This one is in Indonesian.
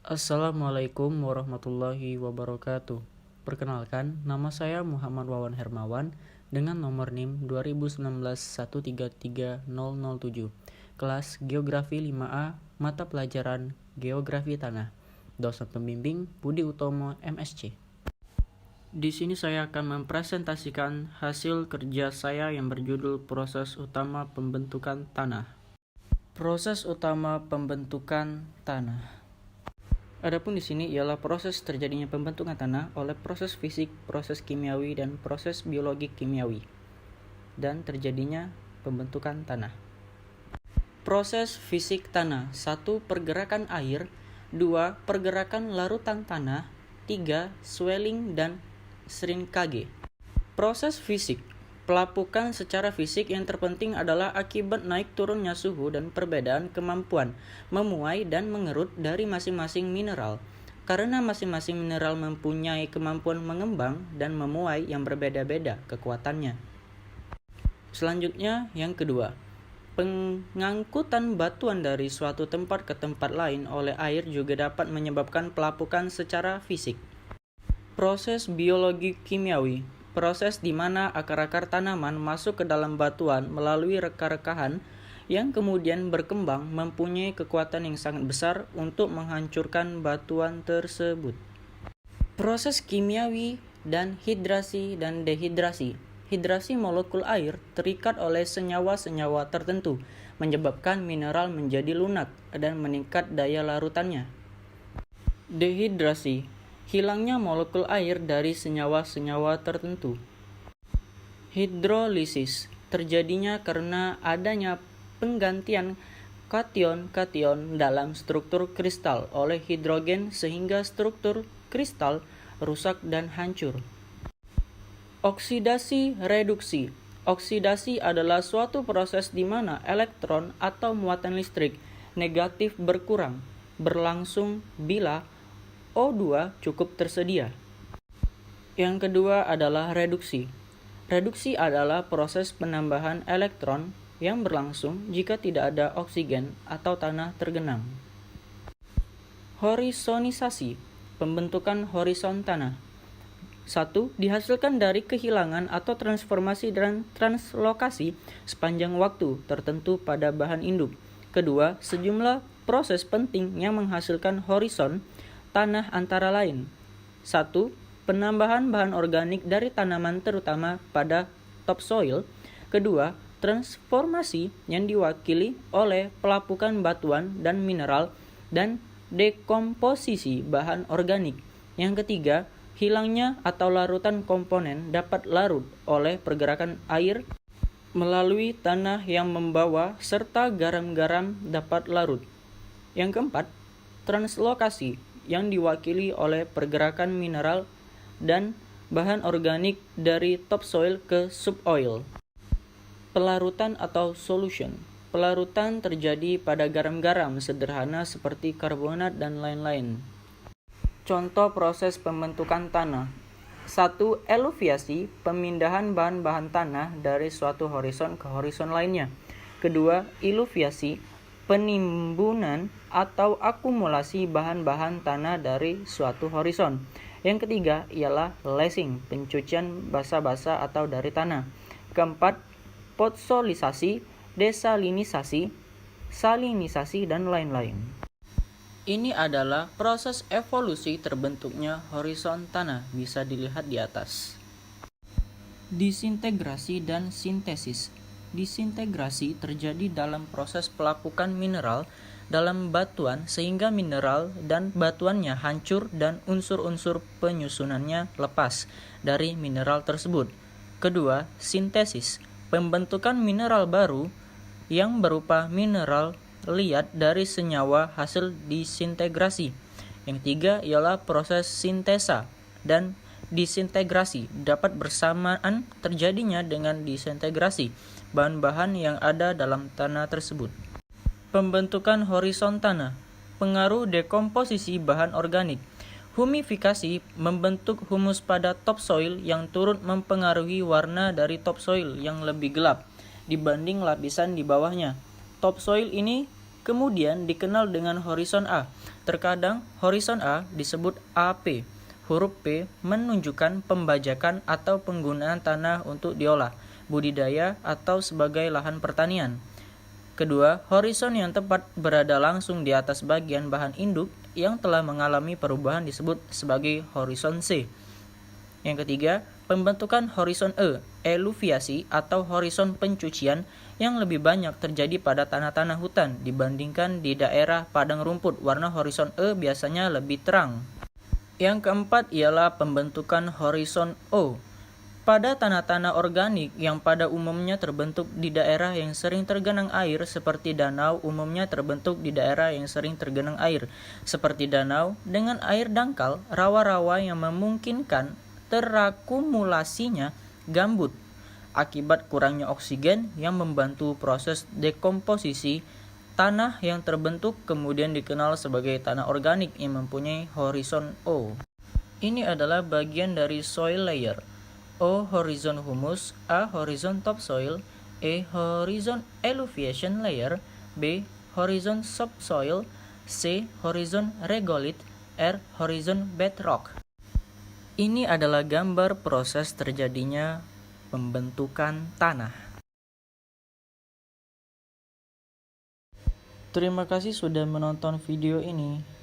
Assalamualaikum warahmatullahi wabarakatuh. Perkenalkan, nama saya Muhammad Wawan Hermawan dengan nomor NIM 2019133007. Kelas Geografi 5A, mata pelajaran Geografi Tanah. Dosen pembimbing Budi Utomo, MSc. Di sini saya akan mempresentasikan hasil kerja saya yang berjudul Proses Utama Pembentukan Tanah. Proses utama pembentukan tanah. Adapun di sini ialah proses terjadinya pembentukan tanah oleh proses fisik, proses kimiawi, dan proses biologi kimiawi, dan terjadinya pembentukan tanah. Proses fisik tanah: 1. Pergerakan air, 2. Pergerakan larutan tanah, 3. Swelling dan shrinkage. Proses fisik: pelapukan secara fisik yang terpenting adalah akibat naik turunnya suhu dan perbedaan kemampuan memuai dan mengerut dari masing-masing mineral. Karena masing-masing mineral mempunyai kemampuan mengembang dan memuai yang berbeda-beda kekuatannya. Selanjutnya, yang kedua, pengangkutan batuan dari suatu tempat ke tempat lain oleh air juga dapat menyebabkan pelapukan secara fisik. Proses biologi kimiawi: proses di mana akar-akar tanaman masuk ke dalam batuan melalui reka-rekahan yang kemudian berkembang mempunyai kekuatan yang sangat besar untuk menghancurkan batuan tersebut. Proses kimiawi dan hidrasi dan dehidrasi. Hidrasi: molekul air terikat oleh senyawa-senyawa tertentu, menyebabkan mineral menjadi lunak dan meningkat daya larutannya. Dehidrasi: hilangnya molekul air dari senyawa-senyawa tertentu. Hidrolisis: terjadinya karena adanya penggantian kation-kation dalam struktur kristal oleh hidrogen sehingga struktur kristal rusak dan hancur. Oksidasi reduksi: oksidasi adalah suatu proses di mana elektron atau muatan listrik negatif berkurang, berlangsung bila O2 cukup tersedia. Yang kedua adalah reduksi. Reduksi adalah proses penambahan elektron yang berlangsung jika tidak ada oksigen atau tanah tergenang. Horizonisasi: pembentukan horizon tanah. 1. Dihasilkan dari kehilangan atau transformasi dan translokasi sepanjang waktu tertentu pada bahan induk. Kedua, sejumlah proses penting yang menghasilkan horizon tanah antara lain. 1. Penambahan bahan organik dari tanaman terutama pada topsoil. Kedua, transformasi yang diwakili oleh pelapukan batuan dan mineral dan dekomposisi bahan organik. Yang ketiga, hilangnya atau larutan komponen dapat larut oleh pergerakan air melalui tanah yang membawa serta garam-garam dapat larut. Yang keempat, translokasi yang diwakili oleh pergerakan mineral dan bahan organik dari topsoil ke subsoil. Pelarutan atau solution: pelarutan terjadi pada garam-garam sederhana seperti karbonat dan lain-lain. Contoh proses pembentukan tanah: 1. Eluviasi: pemindahan bahan-bahan tanah dari suatu horizon ke horizon lainnya. Kedua, iluviasi: penimbunan atau akumulasi bahan-bahan tanah dari suatu horizon. Yang ketiga ialah lashing: pencucian basa-basa atau dari tanah. Keempat, potsolisasi, desalinisasi, salinisasi, dan lain-lain. Ini adalah proses evolusi terbentuknya horizon tanah, bisa dilihat di atas. Disintegrasi dan sintesis. Disintegrasi terjadi dalam proses pelapukan mineral dalam batuan sehingga mineral dan batuannya hancur dan unsur-unsur penyusunannya lepas dari mineral tersebut. Kedua, sintesis: pembentukan mineral baru yang berupa mineral liat dari senyawa hasil disintegrasi. Yang ketiga ialah proses sintesa dan disintegrasi dapat bersamaan terjadinya dengan disintegrasi bahan-bahan yang ada dalam tanah tersebut. Pembentukan horizon tanah: pengaruh dekomposisi bahan organik. Humifikasi membentuk humus pada topsoil yang turut mempengaruhi warna dari topsoil yang lebih gelap dibanding lapisan di bawahnya. Topsoil ini Kemudian dikenal dengan horizon A. Terkadang horizon A disebut AP. Huruf P menunjukkan pembajakan atau penggunaan tanah untuk diolah, budidaya, atau sebagai lahan pertanian. Kedua, horizon yang tepat berada langsung di atas bagian bahan induk yang telah mengalami perubahan disebut sebagai horizon C. Yang ketiga, pembentukan horizon E, eluviasi atau horizon pencucian yang lebih banyak terjadi pada tanah-tanah hutan dibandingkan di daerah padang rumput. Warna horizon E biasanya lebih terang. Yang keempat ialah pembentukan horizon O. Pada tanah-tanah organik yang pada umumnya terbentuk di daerah yang sering tergenang air seperti danau umumnya terbentuk di daerah yang sering tergenang air seperti danau dengan air dangkal, rawa-rawa yang memungkinkan terakumulasinya gambut akibat kurangnya oksigen yang membantu proses dekomposisi. Tanah yang terbentuk kemudian dikenal sebagai tanah organik yang mempunyai horizon O. Ini adalah bagian dari soil layer. O. Horizon humus, A. Horizon topsoil, E. Horizon elevation layer, B. Horizon subsoil, C. Horizon regolith, R. Horizon bedrock. Ini adalah gambar proses terjadinya pembentukan tanah. Terima kasih sudah menonton video ini.